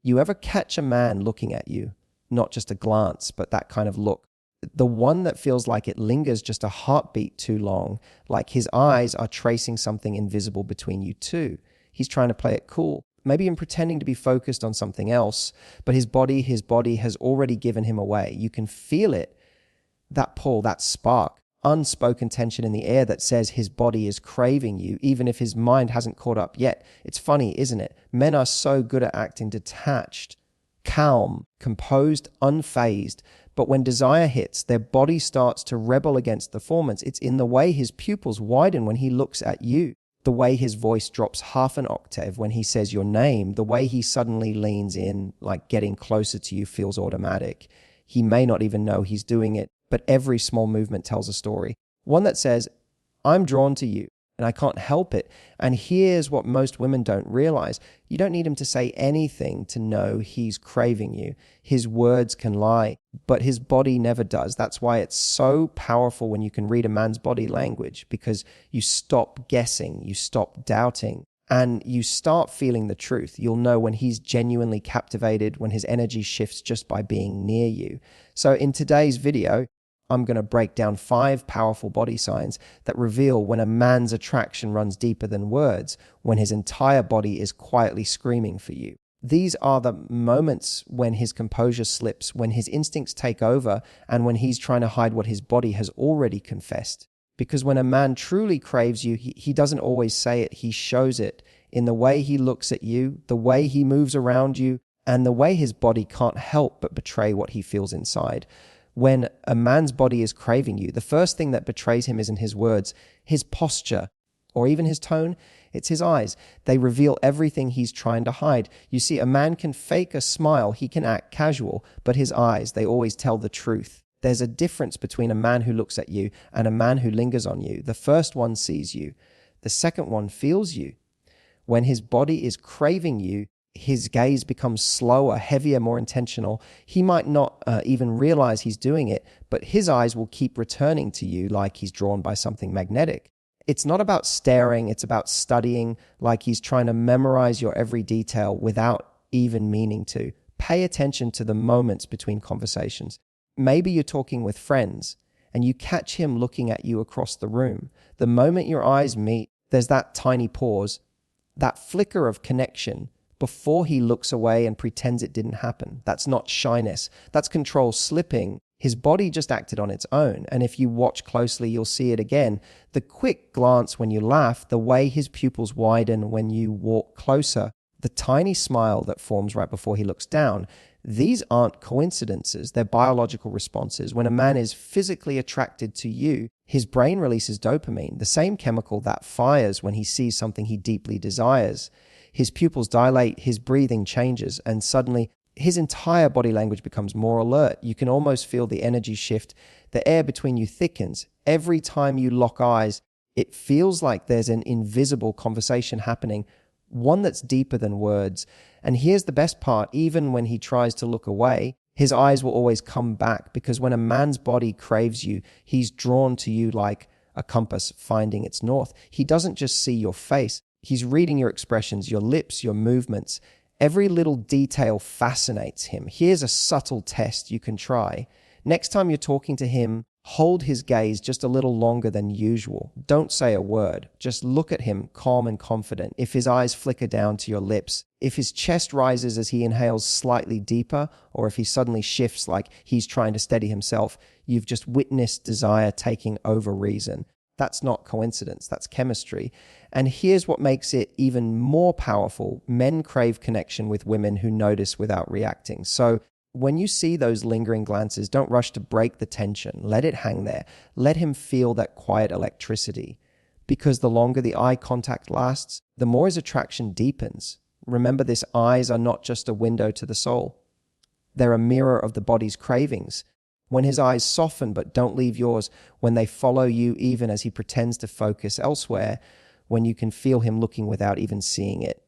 You ever catch a man looking at you? Not just a glance, but that kind of look. The one that feels like it lingers just a heartbeat too long, like his eyes are tracing something invisible between you two. He's trying to play it cool, maybe even pretending to be focused on something else, but his body has already given him away. You can feel it, that pull, that spark, unspoken tension in the air that says his body is craving you, even if his mind hasn't caught up yet. It's funny, isn't it? Men are so good at acting detached, calm, composed, unfazed, but when desire hits, their body starts to rebel against the performance. It's in the way his pupils widen when he looks at you, the way his voice drops half an octave when he says your name, the way he suddenly leans in, like getting closer to you feels automatic. He may not even know he's doing it, but every small movement tells a story. One that says, I'm drawn to you and I can't help it. And here's what most women don't realize. You don't need him to say anything to know he's craving you. His words can lie, but his body never does. That's why it's so powerful when you can read a man's body language, because you stop guessing, you stop doubting, and you start feeling the truth. You'll know when he's genuinely captivated, when his energy shifts just by being near you. So in today's video, I'm going to break down 5 powerful body signs that reveal when a man's attraction runs deeper than words, when his entire body is quietly screaming for you. These are the moments when his composure slips, when his instincts take over, and when he's trying to hide what his body has already confessed. Because when a man truly craves you, he doesn't always say it, he shows it in the way he looks at you, the way he moves around you, and the way his body can't help but betray what he feels inside. When a man's body is craving you, the first thing that betrays him isn't his words, his posture, or even his tone. It's his eyes. They reveal everything he's trying to hide. You see, a man can fake a smile, he can act casual, but his eyes, they always tell the truth. There's a difference between a man who looks at you and a man who lingers on you. The first one sees you. The second one feels you. When his body is craving you, his gaze becomes slower, heavier, more intentional. He might not even realize he's doing it, but his eyes will keep returning to you like he's drawn by something magnetic. It's not about staring, it's about studying, like he's trying to memorize your every detail without even meaning to. Pay attention to the moments between conversations. Maybe you're talking with friends and you catch him looking at you across the room. The moment your eyes meet, there's that tiny pause, that flicker of connection before he looks away and pretends it didn't happen. That's not shyness. That's control slipping. His body just acted on its own. And if you watch closely, you'll see it again. The quick glance when you laugh, the way his pupils widen when you walk closer, the tiny smile that forms right before he looks down. These aren't coincidences, they're biological responses. When a man is physically attracted to you, his brain releases dopamine, the same chemical that fires when he sees something he deeply desires. His pupils dilate, his breathing changes, and suddenly his entire body language becomes more alert. You can almost feel the energy shift. The air between you thickens. Every time you lock eyes, it feels like there's an invisible conversation happening, one that's deeper than words. And here's the best part, even when he tries to look away, his eyes will always come back, because when a man's body craves you, he's drawn to you like a compass finding its north. He doesn't just see your face, he's reading your expressions, your lips, your movements. Every little detail fascinates him. Here's a subtle test you can try. Next time you're talking to him, hold his gaze just a little longer than usual. Don't say a word. Just look at him, calm and confident. If his eyes flicker down to your lips, if his chest rises as he inhales slightly deeper, or if he suddenly shifts like he's trying to steady himself, you've just witnessed desire taking over reason. That's not coincidence, that's chemistry. And here's what makes it even more powerful. Men crave connection with women who notice without reacting. So when you see those lingering glances, don't rush to break the tension. Let it hang there. Let him feel that quiet electricity. Because the longer the eye contact lasts, the more his attraction deepens. Remember, these eyes are not just a window to the soul. They're a mirror of the body's cravings. When his eyes soften but don't leave yours, when they follow you even as he pretends to focus elsewhere, when you can feel him looking without even seeing it.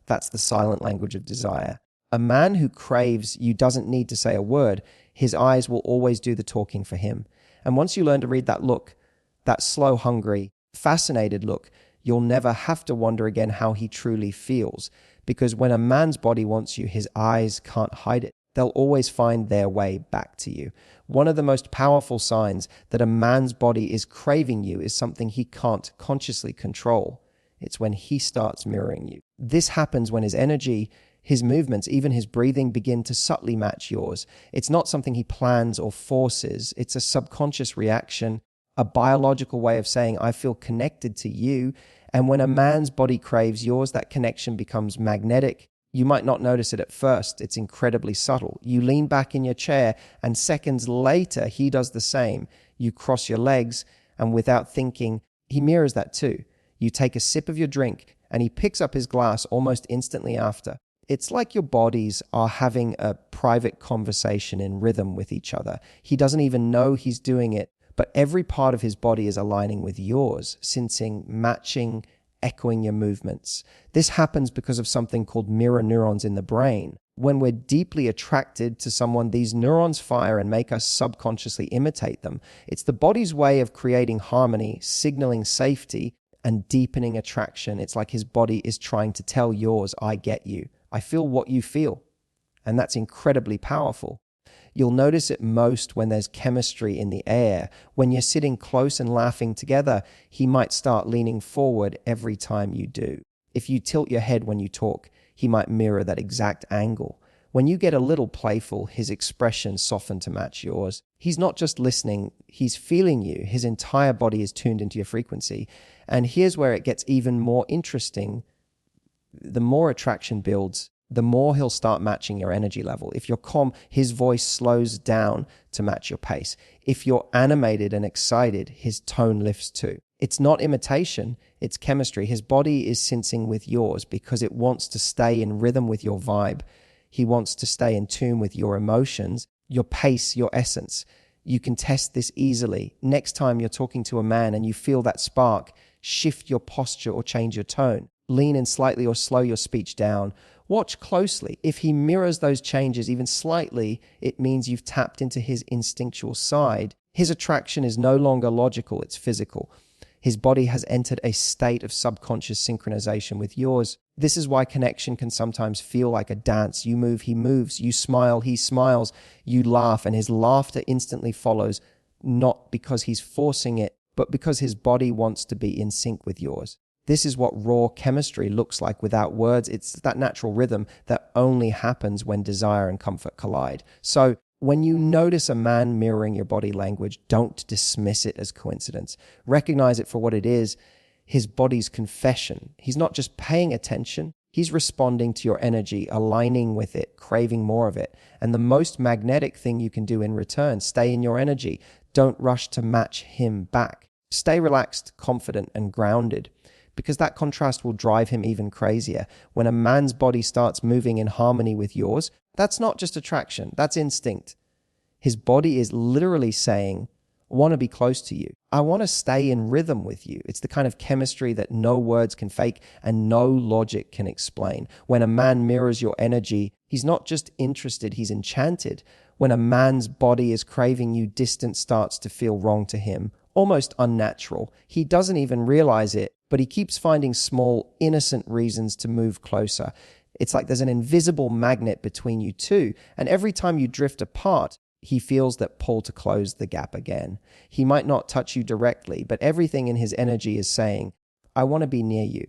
That's the silent language of desire. A man who craves you doesn't need to say a word. His eyes will always do the talking for him. And once you learn to read that look, that slow, hungry, fascinated look, you'll never have to wonder again how he truly feels, because when a man's body wants you, his eyes can't hide it. They'll always find their way back to you. One of the most powerful signs that a man's body is craving you is something he can't consciously control. It's when he starts mirroring you. This happens when his energy, his movements, even his breathing begin to subtly match yours. It's not something he plans or forces. It's a subconscious reaction, a biological way of saying, I feel connected to you. And when a man's body craves yours, that connection becomes magnetic. You might not notice it at first. It's incredibly subtle. You lean back in your chair, and seconds later, he does the same. You cross your legs, and without thinking, he mirrors that too. You take a sip of your drink, and he picks up his glass almost instantly after. It's like your bodies are having a private conversation in rhythm with each other. He doesn't even know he's doing it, but every part of his body is aligning with yours, sensing, matching, echoing your movements. This happens because of something called mirror neurons in the brain. When we're deeply attracted to someone, these neurons fire and make us subconsciously imitate them. It's the body's way of creating harmony, signaling safety, and deepening attraction. It's like his body is trying to tell yours, I get you. I feel what you feel. And that's incredibly powerful. You'll notice it most when there's chemistry in the air. When you're sitting close and laughing together, he might start leaning forward every time you do. If you tilt your head when you talk, he might mirror that exact angle. When you get a little playful, his expressions soften to match yours. He's not just listening, he's feeling you. His entire body is tuned into your frequency. And here's where it gets even more interesting. The more attraction builds, the more he'll start matching your energy level. If you're calm, his voice slows down to match your pace. If you're animated and excited, his tone lifts too. It's not imitation, it's chemistry. His body is sensing with yours because it wants to stay in rhythm with your vibe. He wants to stay in tune with your emotions, your pace, your essence. You can test this easily. Next time you're talking to a man and you feel that spark, shift your posture or change your tone. Lean in slightly or slow your speech down. Watch closely. If he mirrors those changes even slightly, it means you've tapped into his instinctual side. His attraction is no longer logical, it's physical. His body has entered a state of subconscious synchronization with yours. This is why connection can sometimes feel like a dance. You move, he moves. You smile, he smiles. You laugh, and his laughter instantly follows, not because he's forcing it, but because his body wants to be in sync with yours. This is what raw chemistry looks like without words. It's that natural rhythm that only happens when desire and comfort collide. So when you notice a man mirroring your body language, don't dismiss it as coincidence. Recognize it for what it is, his body's confession. He's not just paying attention, he's responding to your energy, aligning with it, craving more of it. And the most magnetic thing you can do in return, stay in your energy. Don't rush to match him back. Stay relaxed, confident, and grounded, because that contrast will drive him even crazier. When a man's body starts moving in harmony with yours, that's not just attraction, that's instinct. His body is literally saying, I want to be close to you. I want to stay in rhythm with you. It's the kind of chemistry that no words can fake and no logic can explain. When a man mirrors your energy, he's not just interested, he's enchanted. When a man's body is craving you, distance starts to feel wrong to him, almost unnatural. He doesn't even realize it, but he keeps finding small, innocent reasons to move closer. It's like there's an invisible magnet between you two, and every time you drift apart, he feels that pull to close the gap again. He might not touch you directly, but everything in his energy is saying, I want to be near you.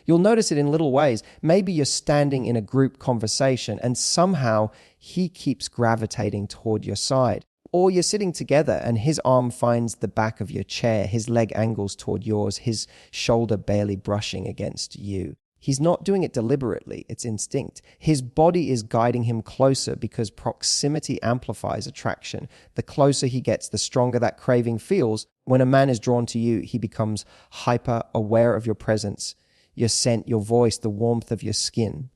You'll notice it in little ways. Maybe you're standing in a group conversation and somehow he keeps gravitating toward your side. Or you're sitting together and his arm finds the back of your chair, his leg angles toward yours, his shoulder barely brushing against you. He's not doing it deliberately, it's instinct. His body is guiding him closer because proximity amplifies attraction. The closer he gets, the stronger that craving feels. When a man is drawn to you, he becomes hyper aware of your presence, your scent, your voice, the warmth of your skin.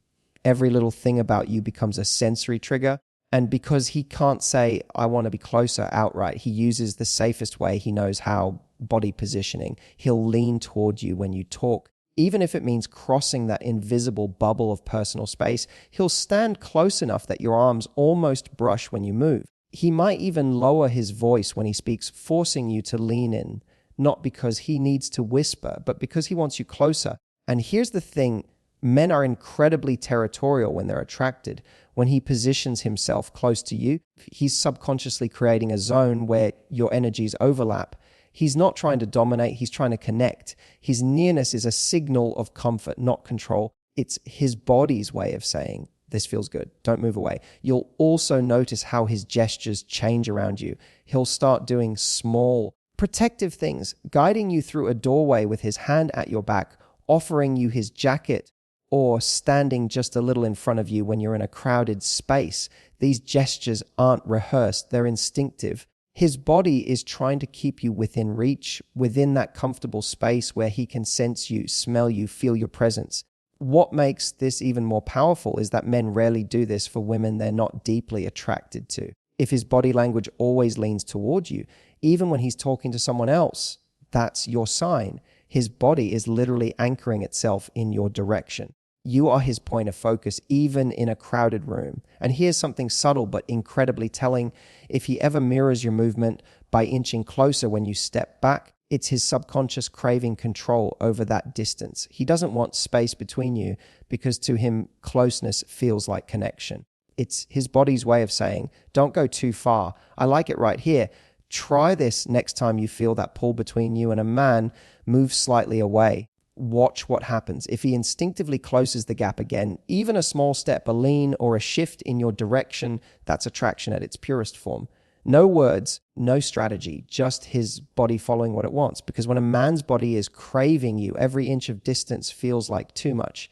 Every little thing about you becomes a sensory trigger. And because he can't say, I want to be closer outright, he uses the safest way he knows how, body positioning. He'll lean toward you when you talk. Even if it means crossing that invisible bubble of personal space, he'll stand close enough that your arms almost brush when you move. He might even lower his voice when he speaks, forcing you to lean in, not because he needs to whisper, but because he wants you closer. And here's the thing, Men are incredibly territorial when they're attracted. When he positions himself close to you, he's subconsciously creating a zone where your energies overlap. He's not trying to dominate, he's trying to connect. His nearness is a signal of comfort, not control. It's his body's way of saying, this feels good, don't move away. You'll also notice how his gestures change around you. He'll start doing small, protective things, guiding you through a doorway with his hand at your back, offering you his jacket, or standing just a little in front of you when you're in a crowded space. These gestures aren't rehearsed, they're instinctive. His body is trying to keep you within reach, within that comfortable space where he can sense you, smell you, feel your presence. What makes this even more powerful is that men rarely do this for women they're not deeply attracted to. If his body language always leans toward you, even when he's talking to someone else, that's your sign. His body is literally anchoring itself in your direction. You are his point of focus, even in a crowded room. And here's something subtle but incredibly telling. If he ever mirrors your movement by inching closer when you step back, it's his subconscious craving control over that distance. He doesn't want space between you because to him, closeness feels like connection. It's his body's way of saying, don't go too far. I like it right here. Try this next time you feel that pull between you and a man. Move slightly away. Watch what happens. If he instinctively closes the gap again, even a small step, a lean, or a shift in your direction, that's attraction at its purest form. No words, no strategy, just his body following what it wants. Because when a man's body is craving you, every inch of distance feels like too much.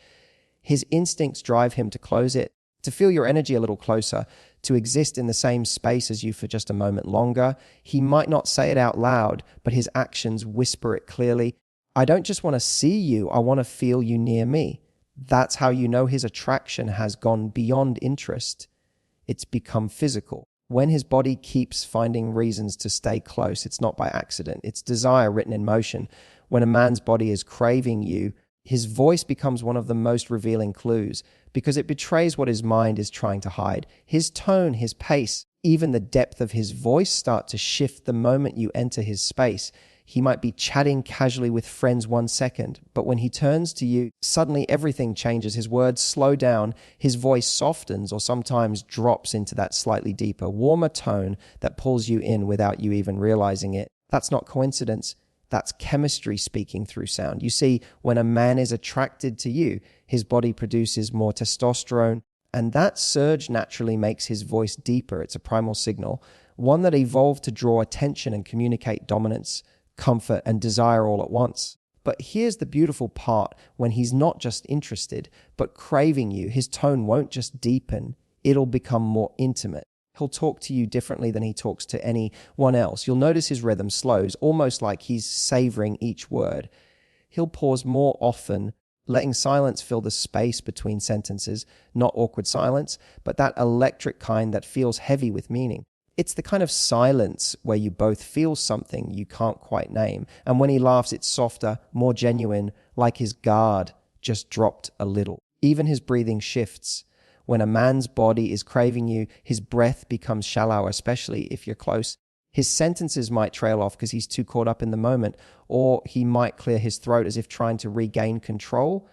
His instincts drive him to close it, to feel your energy a little closer, to exist in the same space as you for just a moment longer. He might not say it out loud, but his actions whisper it clearly. I don't just want to see you, I want to feel you near me. That's how you know his attraction has gone beyond interest. It's become physical. When his body keeps finding reasons to stay close, it's not by accident. It's desire written in motion. When a man's body is craving you, his voice becomes one of the most revealing clues because it betrays what his mind is trying to hide. His tone, his pace, even the depth of his voice start to shift the moment you enter his space. He might be chatting casually with friends 1 second, but when he turns to you, suddenly everything changes. His words slow down, his voice softens or sometimes drops into that slightly deeper, warmer tone that pulls you in without you even realizing it. That's not coincidence. That's chemistry speaking through sound. You see, when a man is attracted to you, his body produces more testosterone, and that surge naturally makes his voice deeper. It's a primal signal, one that evolved to draw attention and communicate dominance, comfort, and desire all at once. But here's the beautiful part. When he's not just interested, but craving you, his tone won't just deepen, it'll become more intimate. He'll talk to you differently than he talks to anyone else. You'll notice his rhythm slows, almost like he's savoring each word. He'll pause more often, letting silence fill the space between sentences, not awkward silence, but that electric kind that feels heavy with meaning. It's the kind of silence where you both feel something you can't quite name. And when he laughs, it's softer, more genuine, like his guard just dropped a little. Even his breathing shifts. When a man's body is craving you, his breath becomes shallow, especially if you're close. His sentences might trail off because he's too caught up in the moment, or he might clear his throat as if trying to regain control.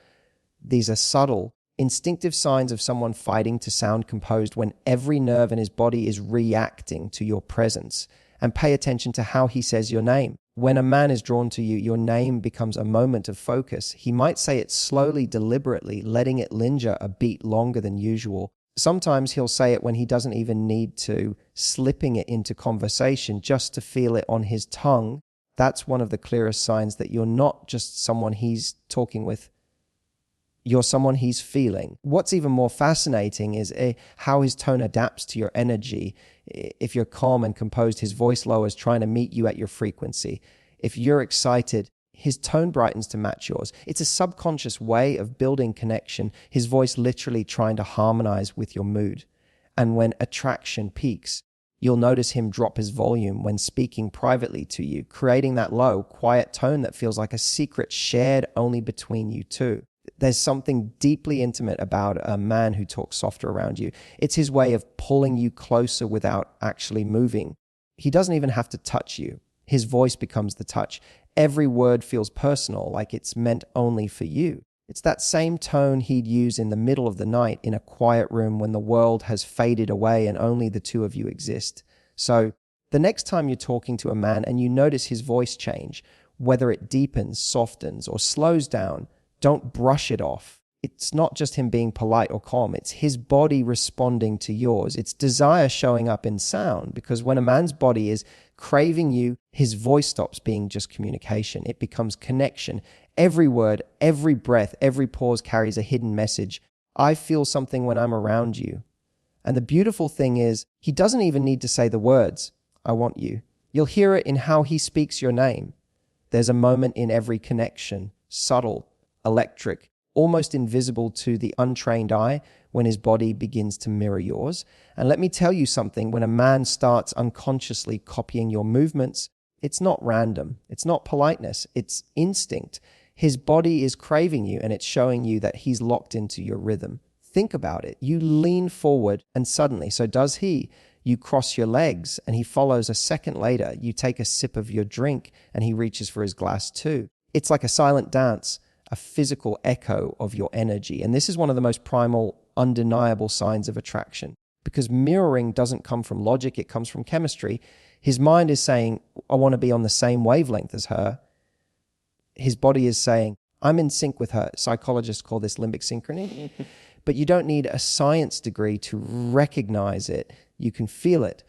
These are subtle, instinctive signs of someone fighting to sound composed when every nerve in his body is reacting to your presence. And pay attention to how he says your name. When a man is drawn to you, your name becomes a moment of focus. He might say it slowly, deliberately, letting it linger a beat longer than usual. Sometimes he'll say it when he doesn't even need to, slipping it into conversation just to feel it on his tongue. That's one of the clearest signs that you're not just someone he's talking with. You're someone he's feeling. What's even more fascinating is how his tone adapts to your energy. If you're calm and composed, his voice lowers, trying to meet you at your frequency. If you're excited, his tone brightens to match yours. It's a subconscious way of building connection, his voice literally trying to harmonize with your mood. And when attraction peaks, you'll notice him drop his volume when speaking privately to you, creating that low, quiet tone that feels like a secret shared only between you two. There's something deeply intimate about a man who talks softer around you. It's his way of pulling you closer without actually moving. He doesn't even have to touch you. His voice becomes the touch. Every word feels personal, like it's meant only for you. It's that same tone he'd use in the middle of the night in a quiet room when the world has faded away and only the two of you exist. So the next time you're talking to a man and you notice his voice change, whether it deepens, softens, or slows down, don't brush it off. It's not just him being polite or calm. It's his body responding to yours. It's desire showing up in sound, because when a man's body is craving you, his voice stops being just communication. It becomes connection. Every word, every breath, every pause carries a hidden message. I feel something when I'm around you. And the beautiful thing is, he doesn't even need to say the words, I want you. You'll hear it in how he speaks your name. There's a moment in every connection, subtle, electric, almost invisible to the untrained eye, when his body begins to mirror yours. And let me tell you something, when a man starts unconsciously copying your movements, it's not random. It's not politeness. It's instinct. His body is craving you, and it's showing you that he's locked into your rhythm. Think about it. You lean forward and suddenly, so does he. You cross your legs and he follows a second later. You take a sip of your drink and he reaches for his glass too. It's like a silent dance, a physical echo of your energy. And this is one of the most primal, undeniable signs of attraction, because mirroring doesn't come from logic. It comes from chemistry. His mind is saying, I want to be on the same wavelength as her. His body is saying, I'm in sync with her. Psychologists call this limbic synchrony. But you don't need a science degree to recognize it. You can feel it.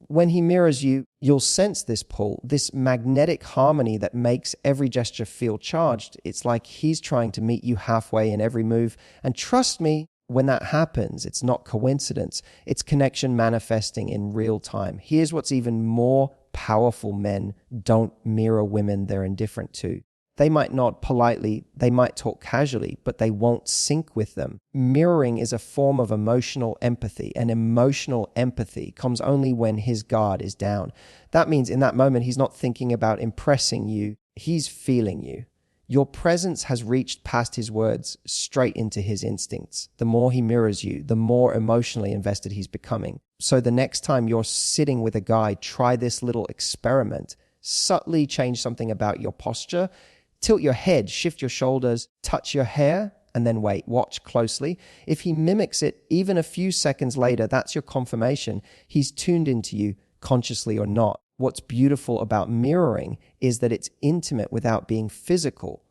When he mirrors you, you'll sense this pull, this magnetic harmony that makes every gesture feel charged. It's like he's trying to meet you halfway in every move. And trust me, when that happens, it's not coincidence. It's connection manifesting in real time. Here's what's even more powerful: men don't mirror women they're indifferent to. They might nod politely, they might talk casually, but they won't sync with them. Mirroring is a form of emotional empathy, and emotional empathy comes only when his guard is down. That means in that moment, he's not thinking about impressing you, he's feeling you. Your presence has reached past his words, straight into his instincts. The more he mirrors you, the more emotionally invested he's becoming. So the next time you're sitting with a guy, try this little experiment. Subtly change something about your posture. Tilt your head, shift your shoulders, touch your hair, and then wait. Watch closely. If he mimics it even a few seconds later, that's your confirmation. He's tuned into you, consciously or not. What's beautiful about mirroring is that it's intimate without being physical.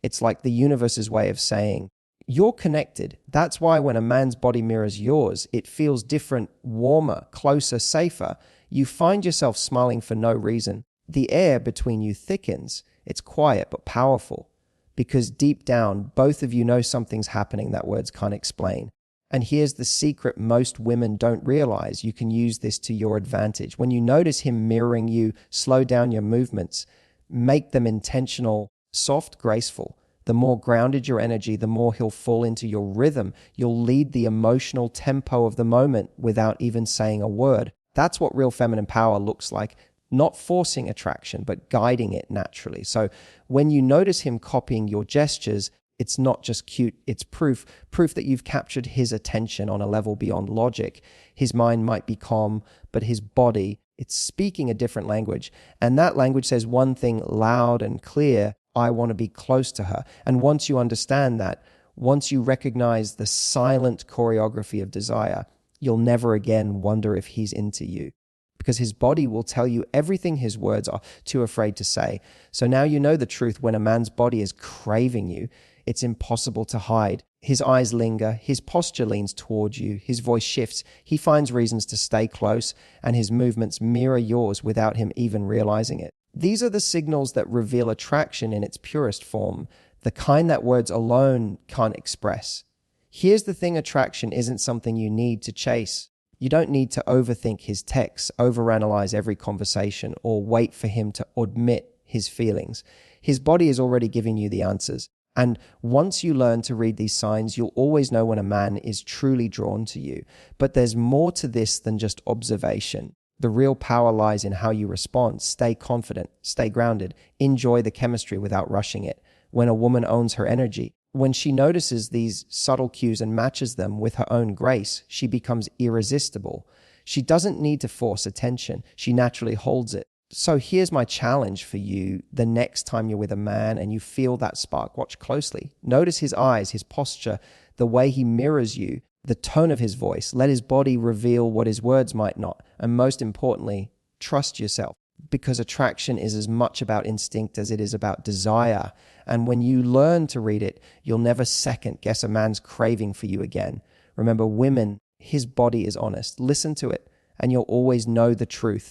It's like the universe's way of saying, you're connected. That's why when a man's body mirrors yours, it feels different, warmer, closer, safer. You find yourself smiling for no reason. The air between you thickens. It's quiet but powerful, because deep down, both of you know something's happening that words can't explain. And here's the secret most women don't realize. You can use this to your advantage. When you notice him mirroring you, slow down your movements, make them intentional, soft, graceful. The more grounded your energy, the more he'll fall into your rhythm. You'll lead the emotional tempo of the moment without even saying a word. That's what real feminine power looks like. Not forcing attraction, but guiding it naturally. So when you notice him copying your gestures, it's not just cute, it's proof that you've captured his attention on a level beyond logic. His mind might be calm, but his body, it's speaking a different language. And that language says one thing loud and clear: I want to be close to her. And once you understand that, once you recognize the silent choreography of desire, you'll never again wonder if he's into you, because his body will tell you everything his words are too afraid to say. So now you know the truth. When a man's body is craving you, it's impossible to hide. His eyes linger, his posture leans towards you, his voice shifts, he finds reasons to stay close, and his movements mirror yours without him even realizing it. These are the signals that reveal attraction in its purest form, the kind that words alone can't express. Here's the thing: attraction isn't something you need to chase. You don't need to overthink his texts, overanalyze every conversation, or wait for him to admit his feelings. His body is already giving you the answers. And once you learn to read these signs, you'll always know when a man is truly drawn to you. But there's more to this than just observation. The real power lies in how you respond. Stay confident, stay grounded, enjoy the chemistry without rushing it. When a woman owns her energy, when she notices these subtle cues and matches them with her own grace, she becomes irresistible. She doesn't need to force attention. She naturally holds it. So here's my challenge for you. The next time you're with a man and you feel that spark, watch closely. Notice his eyes, his posture, the way he mirrors you, the tone of his voice. Let his body reveal what his words might not. And most importantly, trust yourself, because attraction is as much about instinct as it is about desire. And when you learn to read it, you'll never second guess a man's craving for you again. Remember, women, his body is honest. Listen to it and you'll always know the truth.